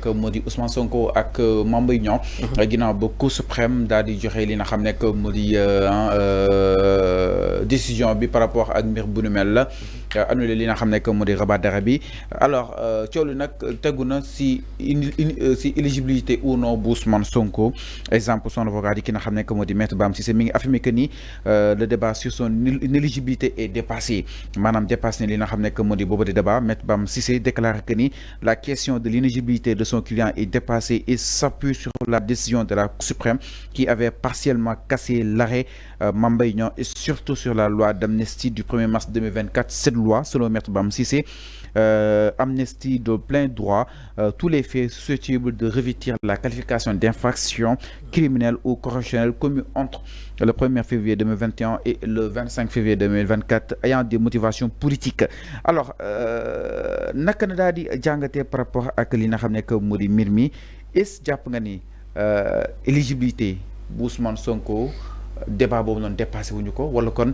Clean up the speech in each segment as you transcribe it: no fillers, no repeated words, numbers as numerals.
nekk moo di Ousmane Sonko ak Mame Mbaye Niang ginnaaw ba Cour suprême daal di joxe li nga xam nekk moo di décision bi par rapport ak mbir bu nu mel la annulé li nga xam nekk moo di rabat d'arrêt bi alors coow li nag tegu na si éligibilité ou non bu Ousmane Sonko exemple son avocat di ki nga xam nekk moo di Maître Bam Cissé mi ngi affirmé que ni le débat sur son inéligibilité est dépassé maanaam dépassé li nga xam nekk moo di boobu de débat Maître Bam Cissé déclare que ni la question de l'inéligibilité de son client est dépassée et s'appuie sur la décision de la Cour suprême qui avait partiellement cassé l'arrêt Mame Mbaye Niang et surtout sur la loi d'amnistie du 1er mars 2024. Cette loi, selon Maître Bam Cissé, amnistie de plein droit tous les faits susceptibles de revêtir la qualification d'infraction criminelle ou correctionnelle commis entre le 1er février 2021 et le 25 février 2024 ayant des motivations politiques. Alors naka na daal di jàngatee par rapport ak li nga xam ne que moo di mbir mi est-ce jàpp nga ni éligibilité bu Ousmane Sonko débat boobu noonu dépassé wuñu ko wala kon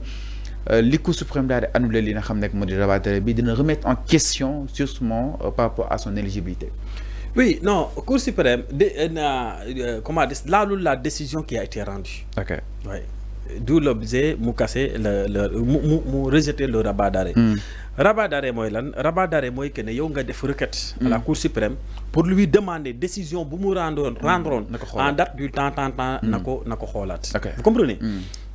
li Cour suprême daal di annulé li nga xam ne moo di rabat d'arrêt bi dina remettre en question justement par rapport à son éligibilité. Oui, non, Cour suprême comment dire, là où la décision qui a été rendue. Ok. Oui. D'où l'objet mu casser mu rejeter le rabat d'arrêt. Rabat d'arrêt mooy lan rabat d'arrêt mooy que ne yow nga def requête à la Cour suprême pour lui demander décision bu mu rendroon en date du temps na ko xoolaat. Vous comprenez?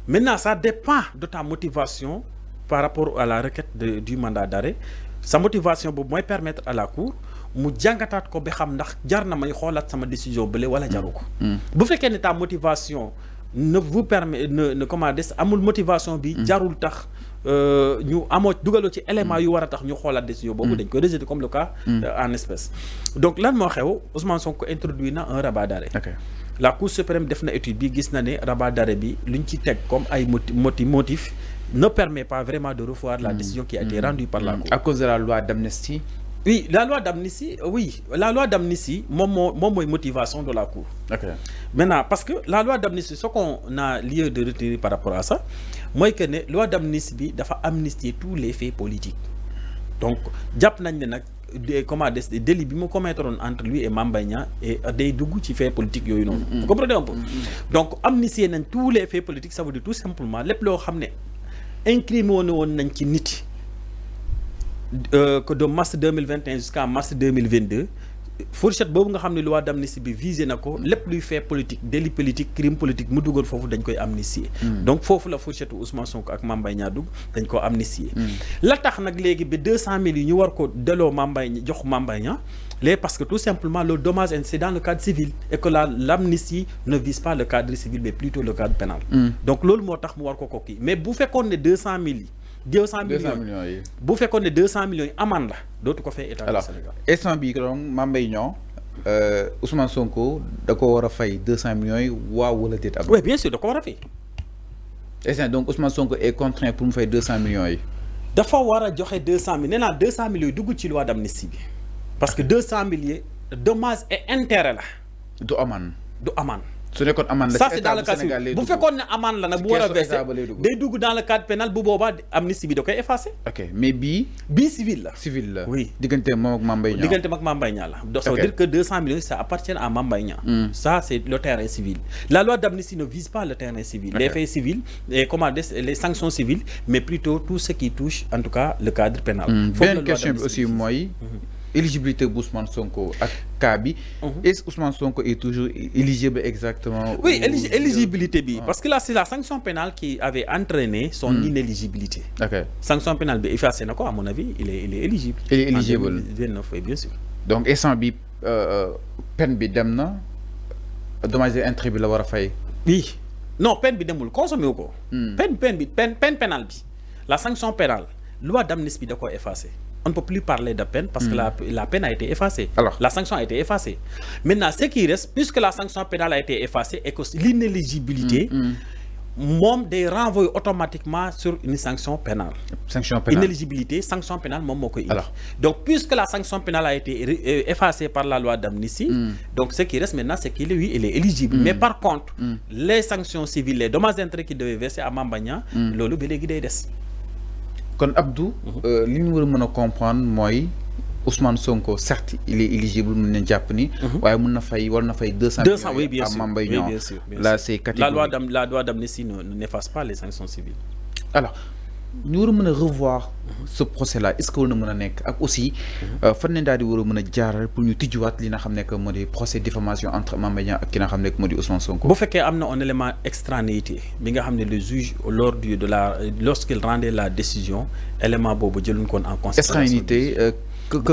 Maintenant, ça dépend de ta motivation par rapport à la requête du mandat d'arrêt. Sa motivation boobu mooy permettre à la Cour mu jàngataat ko ba xam ndax jar na may xoolaat sama décision bële wala jaru ko. Bu fekkee ne ta motivation ne vous permet comment dire amul motivation bi jarul tax ñu amoo dugaloo ci élément yu war a tax ñu xoolaat décision boobu dañ koy rejeter comme le cas en espèce. Donc lan moo xew Ousmane Sonko introduit na un rabat d'arrêt. La Cour suprême def na étude bi gis na ne rabat d'arrêt bi luñ ci teg comme ay motifs ne permet pas vraiment de revoir la décision qui a été rendue par la Cour. À cause de la loi d'amnistie. Oui, la loi d'amnistie, moom mooy motivation de la Cour. Maintenant, parce que la loi d'amnistie, ce qu'on a lieu de retenir par rapport à ça, mooy que ne loi d'amnistie bi dafa amnistier tous les faits politiques. Donc jàpp nañ ne nag délit bi mu commettre entre lui et Mame Mbaye Niang et day dugg ci faits politiques yooyu noonu. Vous comprenez un peu? Donc amnistier nañ tous les faits politiques, ça veut dire tout simplement lépp loo xam ne incriminé woon nañ ci nit. Que de mars 2021 jusqu'à mars 2022 fourchette boobu nga xam ne loi d'amnistie bi visé na ko lépp luy fait politique délit politique crime politique mu dugal foofu dañ koy amnistier. Donc foofu la fourchette Ousmane Sonko ak Mame Mbaye Niang dugg dañ ko amnistier. La tax nag léegi ba 200 000 yi ñu war ko delloo jox Mame Mbaye Niang léegi parce que tout simplement le dommage c'est dans le cadre civil et que l'amnistie ne vise pas le cadre civil mais plutôt le cadre pénal. Donc loolu moo tax mu war ko kii mais bu fekkoon ne 200 000 yi. 200 millions yi bu fekkoon ne 200 millions yi amende la dootu ko fay état du Sénégal. Instant bii donc Mame Mbaye Niang Ousmane Sonko da ko war a fay 200 millions yi waaw wala déet ab. Oui, bien sûr da ko war a fay. Instant donc Ousmane Sonko est contraint pour mu fay 200 millions yi. dafa war a joxe 200 000 nee naa 200 millions yi dugg ci loi d'amnistie bi parce que 200 millions dommages et intérêts la. du amende. su nekkoon amende la ça c'est dans le cadre civil bu fekkoon ne amende la nag bu war a verser day dugg dans le cadre pénal bu boobaa amnistie bi da koy effacer. Ok mais bii civil la. civil la oui diggante moom ak Mame Mbaye Niang. diggante ak Mame Mbaye Niang la. donc ça veut dire que 200 millions ça appartient à Mame Mbaye Niang. Ça c'est le terrain civil. La loi d'amnistie ne vise pas le terrain civil. Les faits civils et comment dire les sanctions civiles mais plutôt tout ce qui touche en tout cas le cadre pénal. beneen question bi aussi mooy. Éligibilité Ousmane Sonko ak cas bi. Est-ce que Ousmane Sonko est toujours éligible exactement? Oui, éligibilité bi parce que là c'est la sanction pénale qui avait entraîné son inéligibilité. Ok. Sanction pénale bi effacé na ko à mon avis il est éligible. Il est éligible. En 2029, oui, bien sûr. Donc instant bi peine bi dem na dommage et intérêt bi la war a fay. Oui. Non, peine bi demul consommé wu ko. peine pénale bi la sanction pénale loi d'amnistie bi da ko effacé. On ne peut plus parler de peine parce que la peine a été effacée. Alors, la sanction a été effacée. Maintenant, ce qui reste, puisque la sanction pénale a été effacée et que l'inéligibilité, moom day renvoyer automatiquement sur une sanction pénale. Sanction pénale. Inéligibilité, sanction pénale, moom moo koy indi. Donc, puisque la sanction pénale a été effacée par la loi d'amnistie, donc ce qui reste maintenant, c'est qu'il il est éligible. Mais par contre, les sanctions civiles, les dommages d'intérêt qu'il devait verser à Mame Mbaye Niang, loolu ba léegi day des. Kon Abdou li ñu war a mën a comprendre mooy Ousmane Sonko certes il est éligible mën nañ jàpp ni. waaye mën na fay war na fay 200 millions oui bien sûr, Mame Mbaye Niang. oui, bien sûr, Là c'est catégorique. la loi d'amnistie n'efface pas les sanctions civiles. Alors ñu war a mën a revoir ce procès là est-ce que war na mën a nekk ak aussi fan nañ daal di war a mën a jaaral pour ñu tijjuwaat li nga xam ne que moo di procès diffamation entre Mame Mbaye Niang ak ki nga xam ne que moo di Ousmane Sonko. bu fekkee am na un élément extranéité bi nga xam ne le juge lors de la lorsqu'il rendait la décision élément boobu jëluñ koon en considération. Extranéité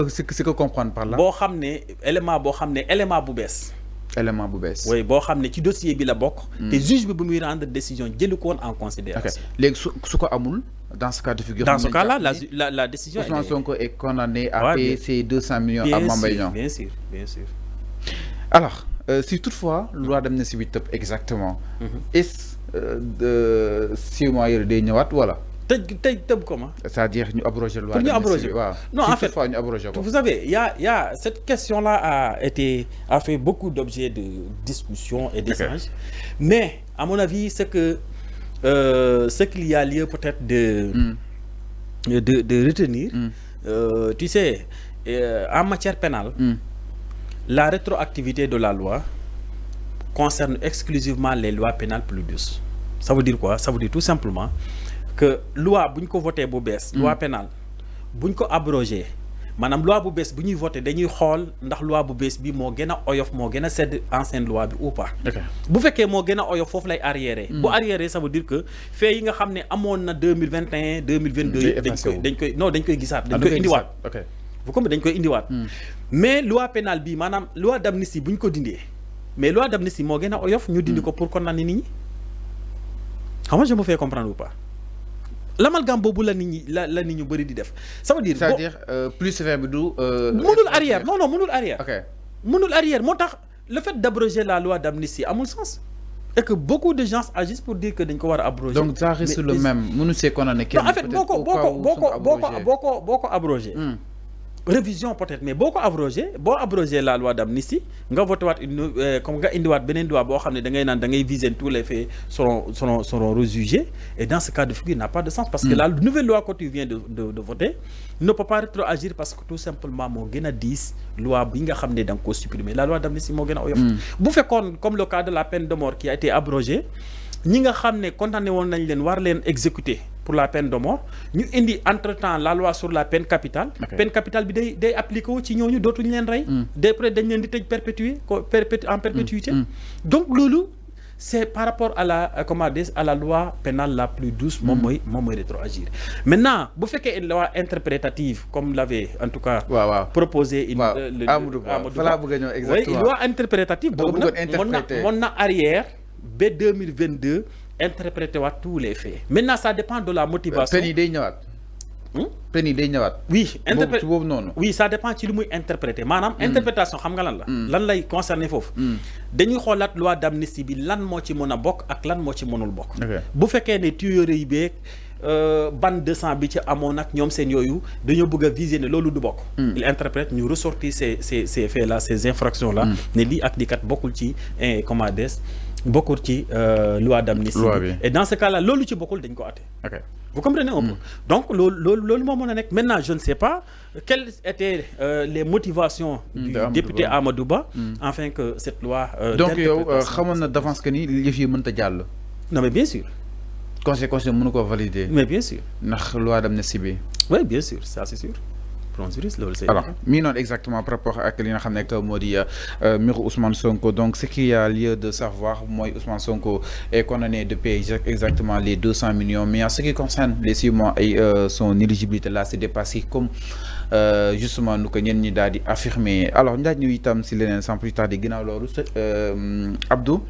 c'est que comprendre par là. boo xam ne élément boo xam ne élément bu bees. élément bu bees. oui boo xam ne ci dossier bi la bokk. te juge bi bu muy rendre décision jëlu ko woon en considération. léegi su ko amul. Dans ce cas de figure, dans ce cas-là, la décision. Ousmane Sonko est condamné à payer ses 200 millions à Mame Mbaye Niang. Bien sûr, bien sûr. Alors, si toutefois, loi d'amnistie bi tëb exactement. Est-ce de 6 mois yële day ñëwaat voilà. tëb comment. C'est-à-dire ñu abroger loi d'amnistie. Non, en fait, ñu abroger ko. vous savez, il y a cette question-là a fait beaucoup d'objets de discussion et d'échange. Mais à mon avis, c'est que ce qu'il y a lieu peut-être de retenir, tu sais, en matière pénale, la rétroactivité de la loi concerne exclusivement les lois pénales plus douces. Ça veut dire quoi? Ça veut dire tout simplement que loi, si on vote loi pénale, si on abrogé, manam loi bu bess bu ñuy voter dañuy xol ndax loi bu bess bi mo gëna oyof mo gëna sedd ancienne loi bi ou pas. Bu féké mo gëna oyof fofu lay arriéré. Bu arriéré ça veut dire que fait yi nga xamné amone na 2021 2022 dañ koy gissat dañ koy indi wat. Vous comprenez dañ koy indi wat. Mais loi pénale bi manam loi d'amnistie buñ ko dindé. Mais loi d'amnistie mo gëna oyof ñu dindi ko pour condamner nit ñi. Comment je me fais comprendre ou pas? L'amalgame bobu la nit ñi la nit ñu bari di def ça veut dire c'est-à-dire plus sévère bi du mënul arrière non mënul arrière OK mënul arrière motax le fait d'abroger la loi d'amnistie amul sens et que beaucoup de gens agissent pour dire que dañ ko wara abroger donc ça reste le même mënu sé condamné kenn en fait boko abroger révision peut-être mais beaucoup abroger la loi d'amnistie nga voté wat une comme nga indi wat benen loi bo xamné da ngay nan da ngay viser tous les faits seront rejugés et dans ce cas de figure n'a pas de sens parce que la nouvelle loi que tu viens de voter ne peut pas rétroagir parce que tout simplement mo gëna 10 loi bi nga xamné da nga ko supprimer la loi d'amnistie mo gëna oyof bu fekkone comme le cas de la peine de mort qui a été abrogée ñi nga xamné condamné won nañ leen war leen exécuter pour la peine de mort ñu indi entre-temps la loi sur la peine capitale. Peine capitale bi day appliqué wu ci ñooñu dootuñu leen rey. D'après dañ leen di tëj en perpétuité. Donc loolu c'est par rapport à la loi pénale la plus douce moom mooy rétroagir. Maintenant bu fekkee une loi interprétative comme l'avait en tout cas proposé Amadou Ba exactement loi interprétative boobu nag mën na arrière ba 2022 interpréter tous les faits. Maintenant, ça dépend de la motivation. Penny day ñëwaat. Oui, ça dépend ci lu muy interpréter. Manam interprétation xam nga lan la. Lan lay concerner fofu. Dañuy xolat loi d'amnistie bi lan mo ci mëna bok ak lan mo ci mënul bok. Bu féké né tuerie yi ban 200 bi ci amoon ak ñom seen yoyu dañu bëgg viser né lolu du bok. Il interprète ñu ressortir ces faits là, ces infractions là né li ak di kat bokul ci comment des bokul ci loi d'amnistie. Et dans ce cas là lolu ci bokul dañ ko atté. Vous comprenez un peu? Donc lolu mo mëna nek maintenant je ne sais pas quelles étaient les motivations du député Amadou Ba afin que cette loi donc yow xamone na d'avance que ni yëf yi mënta jall. Non mais bien sûr. Conséquence mënu ko valider. Mais bien sûr. Ndax loi d'amnistie bi. Oui bien sûr, ça c'est sûr. Alors, non exactement par rapport à ce que xam nekk moo di mbiru Ousmane Sonko donc ce qu'il y a lieu de savoir mooy Ousmane Sonko est condamné de payer exactement les 200 millions mais en ce qui concerne les 6 mois et son éligibilité là c'est dépassé comme justement nous ko ñen ñi daal di affirmer alors njaaj ñu itam si leneen sans plus tarder ginnaaw loolu Abdou